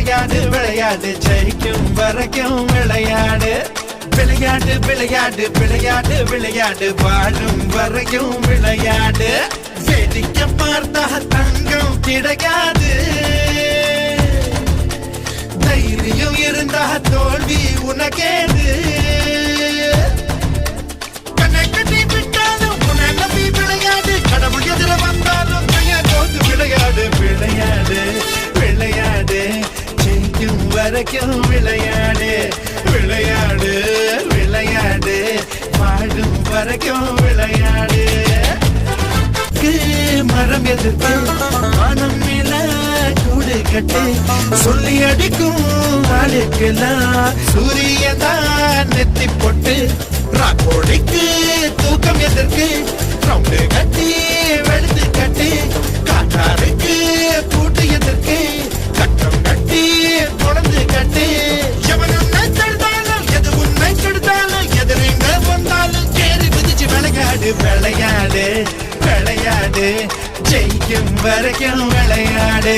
விளையாடு விளையாடு ஜெயிக்கும் வரைக்கும் விளையாடு விளையாடு விளையாடு விளையாடு விளையாடு வாழும் வரைக்கும் விளையாடு வேடிக்கை பார்த்தா தங்கம் கிடைக்காது தைரியம் இருந்தா தோல்வி உனக்கேது கண்ணை கட்டி விட்டாலும் உன்னை நம்பி விளையாடு கடவுள் எதிர வந்தாலும் கையை கோத்து விளையாடு விளையாடு விளையாடு ஜெயிக்கும் வரைக்கும் விளையாடு விளையாடு விளையாடு வாழும் வரைக்கும் விளையாடு மரம் எதிர்த்து மனம் மேல கூடு கட்டு சொல்லி அடிக்கும் நாளுக்கெல்லாம் சூரியன் தான் நெத்தி போட்டு ராக்கோடிக்கு தூக்கம் எதற்கு ரவுண்டு கட்டி வெளுத்து கட்டி காட்டாருக்கு கூட்டு எதற்கு கட்டம் கட்டி தொடர்ந்து கட்டி எவன் உன்னை தடுத்தாலும் எது உன்னை கெடுத்தாலும் எதிரிங்க வந்தாலும் கேரி விதிச்சு விளையாடு விளையாடு விளையாடு ஜெயிக்கும் வரைக்கும் விளையாடு